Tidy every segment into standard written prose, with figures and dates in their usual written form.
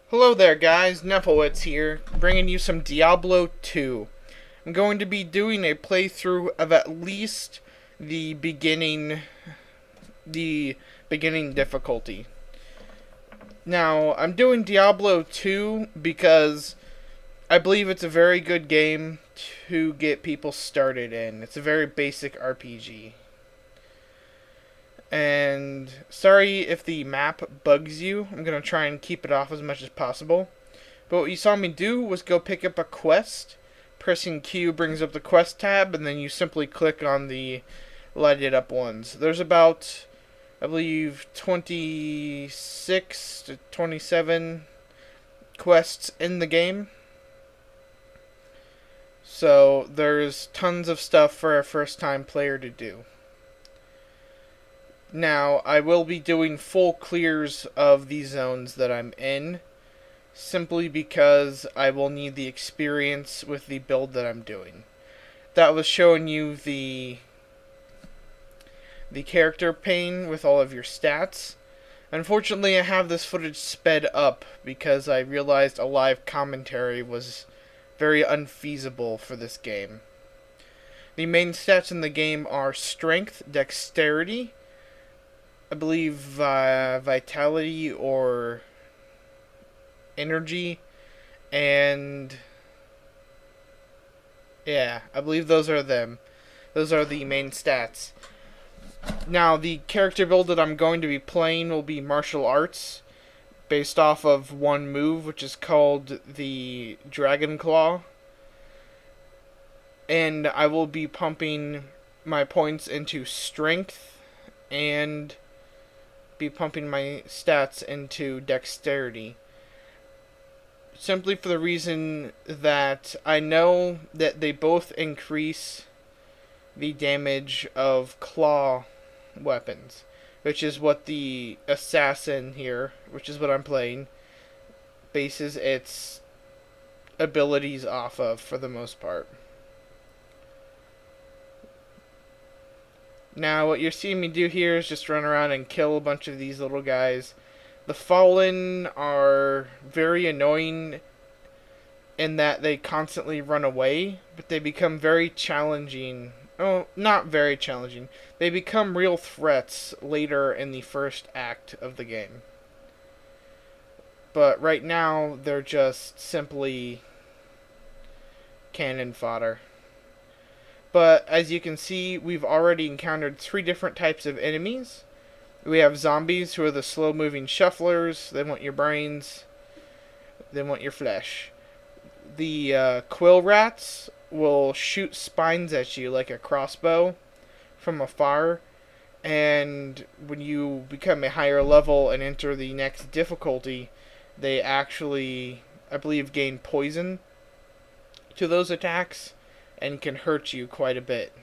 Hello there guys, Neflewitz here, bringing you some Diablo 2. I'm going to be doing a playthrough of at least the beginning difficulty. Now, I'm doing Diablo 2 because I believe it's a very good game to get people started in. It's a very basic RPG. And sorry if the map bugs you. I'm going to try and keep it off as much as possible. But what you saw me do was go pick up a quest. Pressing Q brings up the quest tab, and then you simply click on the lighted up ones. There's about, I believe, 26 to 27 quests in the game. So there's tons of stuff for a first time player to do. Now, I will be doing full clears of the zones that I'm in, simply because I will need the experience with the build that I'm doing. That was showing you the character pane with all of your stats. Unfortunately, I have this footage sped up because I realized a live commentary was very unfeasible for this game. The main stats in the game are strength, dexterity, I believe vitality or energy, and yeah, I believe those are them. Those are the main stats. Now, the character build that I'm going to be playing will be martial arts, based off of one move, which is called the Dragon Claw. And I will be pumping my points into strength and be pumping my stats into dexterity. Simply for the reason that I know that they both increase the damage of claw weapons, which is what the assassin here, which is what I'm playing, bases its abilities off of for the most part. Now, what you're seeing me do here is just run around and kill a bunch of these little guys. The Fallen are very annoying in that they constantly run away, but they become very challenging. Oh, not very challenging. They become real threats later in the first act of the game. But right now, they're just simply cannon fodder. But as you can see, we've already encountered 3 different types of enemies. We have zombies, who are the slow-moving shufflers. They want your brains. They want your flesh. The quill rats will shoot spines at you like a crossbow from afar. And when you become a higher level and enter the next difficulty, they actually, I believe, gain poison to those attacks and can hurt you quite a bit.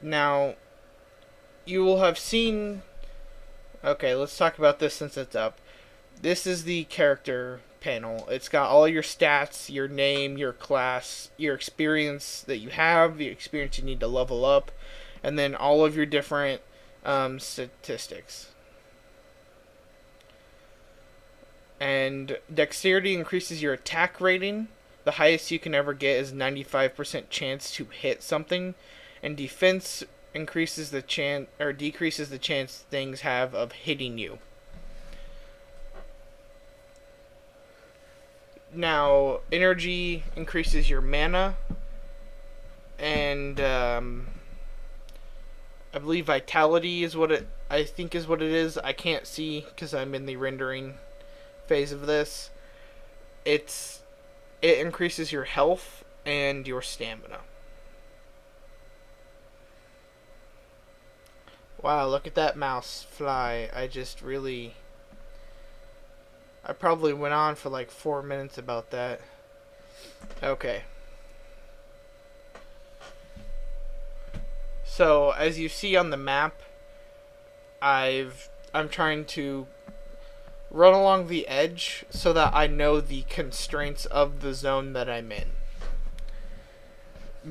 Now, you will have seen... Okay, let's talk about this since it's up. This is the character panel. It's got all your stats, your name, your class, your experience that you have, the experience you need to level up, and then all of your different statistics. And dexterity increases your attack rating. The highest you can ever get is 95% chance to hit something, and defense increases the chance or decreases the chance things have of hitting you. Now, energy increases your mana, and I believe vitality is what I think is what it is. I can't see because I'm in the rendering phase of this. It increases your health and your stamina. Wow, look at that mouse fly. I probably went on for like 4 minutes about that. Okay. So, as you see on the map, I'm trying to run along the edge so that I know the constraints of the zone that I'm in.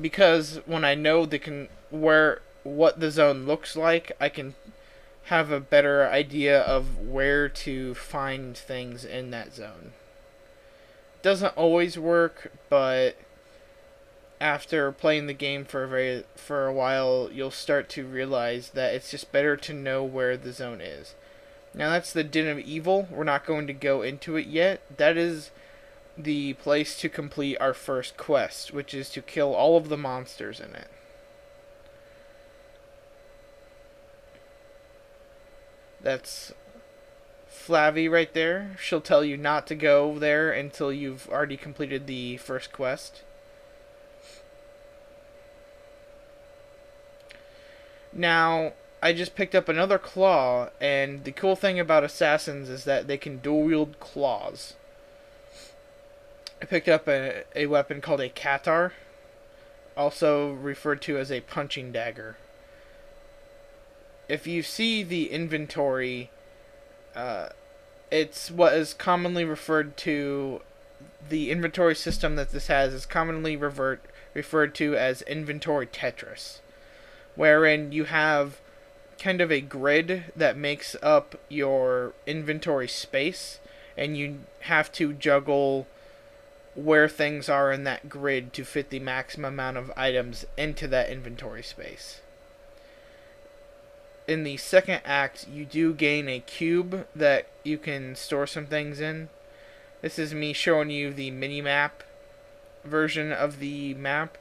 Because when I know what the zone looks like, I can have a better idea of where to find things in that zone. Doesn't always work, but after playing the game for a while, you'll start to realize that it's just better to know where the zone is. Now that's the Den of Evil. We're not going to go into it yet. That is the place to complete our first quest, which is to kill all of the monsters in it. That's Flavie right there. She'll tell you not to go there until you've already completed the first quest. Now, I just picked up another claw, and the cool thing about assassins is that they can dual wield claws. I picked up a weapon called a Katar, also referred to as a punching dagger. If you see the inventory, it's what is commonly referred to, the inventory system that this has is commonly referred to as inventory Tetris, wherein you have kind of a grid that makes up your inventory space, and you have to juggle where things are in that grid to fit the maximum amount of items into that inventory space. In the second act, you do gain a cube that you can store some things in. This is me showing you the mini-map version of the map.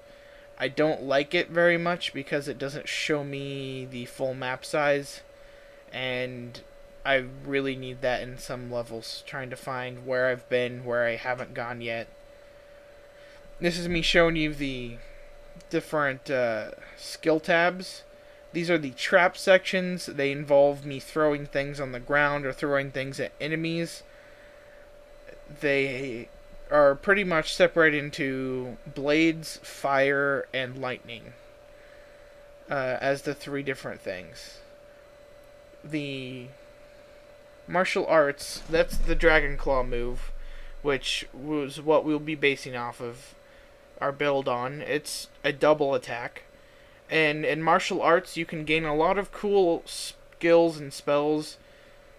I don't like it very much because it doesn't show me the full map size, and I really need that in some levels, trying to find where I've been, where I haven't gone yet. This is me showing you the different skill tabs. These are the trap sections. They involve me throwing things on the ground or throwing things at enemies. They are pretty much separated into blades, fire, and lightning as the three different things. The martial arts, that's the Dragon Claw move, which was what we'll be basing off of our build on. It's a double attack. And in martial arts, you can gain a lot of cool skills and spells,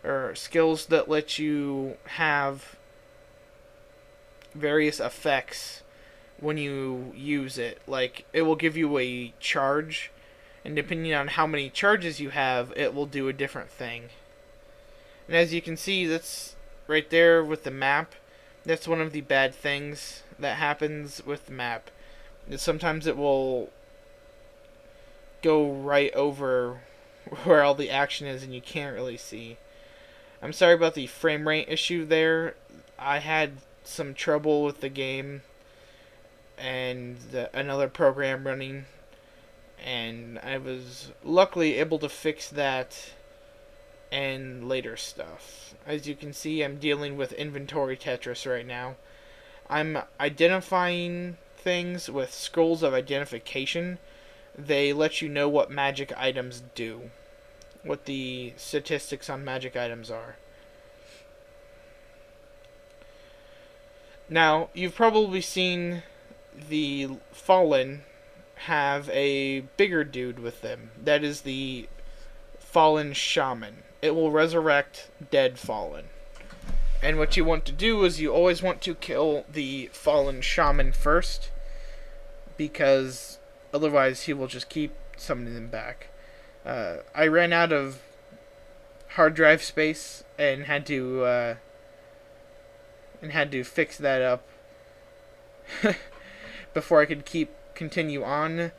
or skills that let you have various effects when you use it. Like, it will give you a charge, and depending on how many charges you have, it will do a different thing. And as you can see, that's right there with the map. That's one of the bad things that happens with the map. Sometimes it will go right over where all the action is and you can't really see. I'm sorry about the frame rate issue there. I had some trouble with the game and another program running, and I was luckily able to fix that and later stuff. As you can see, I'm dealing with inventory Tetris right now. I'm identifying things with scrolls of identification. They let you know what magic items do, what the statistics on magic items are. Now, you've probably seen the Fallen have a bigger dude with them. That is the Fallen Shaman. It will resurrect dead Fallen. And what you want to do is you always want to kill the Fallen Shaman first, because otherwise he will just keep summoning them back. I ran out of hard drive space and had to fix that up before I could continue on.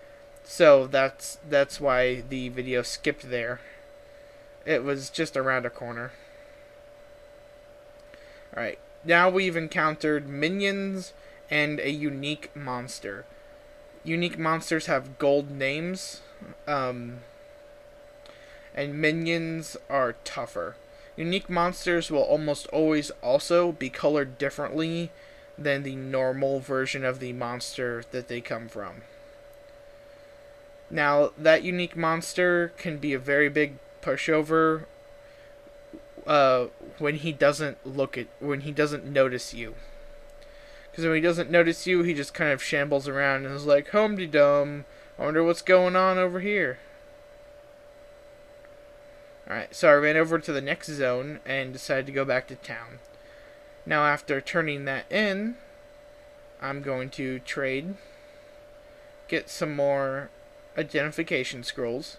So that's why the video skipped there. It was just around a corner. Alright, now we've encountered minions and a unique monster. Unique monsters have gold names, and minions are tougher. Unique monsters will almost always also be colored differently than the normal version of the monster that they come from. Now, that unique monster can be a very big pushover when he doesn't notice you. Because when he doesn't notice you, he just kind of shambles around and is like, "Hum-de-dum, I wonder what's going on over here." Alright, so I ran over to the next zone and decided to go back to town. Now after turning that in, I'm going to trade, get some more identification scrolls.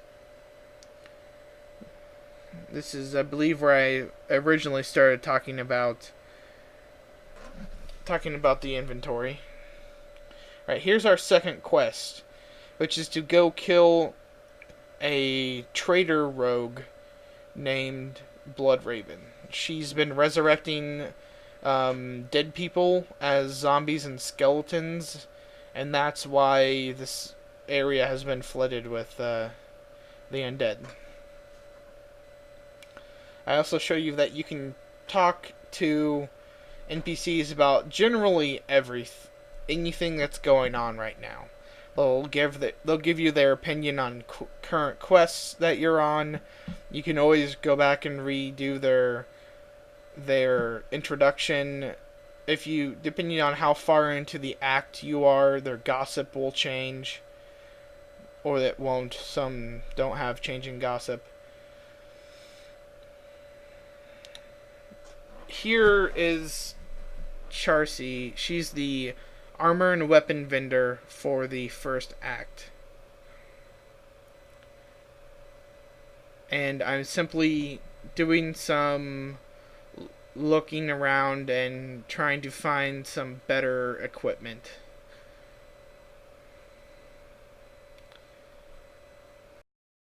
This is, I believe, where I originally started talking about the inventory. Alright, here's our second quest, which is to go kill a traitor rogue named Bloodraven. She's been resurrecting dead people as zombies and skeletons, and that's why this area has been flooded with the undead. I also show you that you can talk to NPCs about generally anything that's going on right now. They'll give you their opinion on current quests that you're on. You can always go back and redo their introduction. Depending on how far into the act you are, their gossip will change, or it won't. Some don't have changing gossip. Here is Charcy. She's the armor and weapon vendor for the first act. And I'm simply doing some looking around and trying to find some better equipment.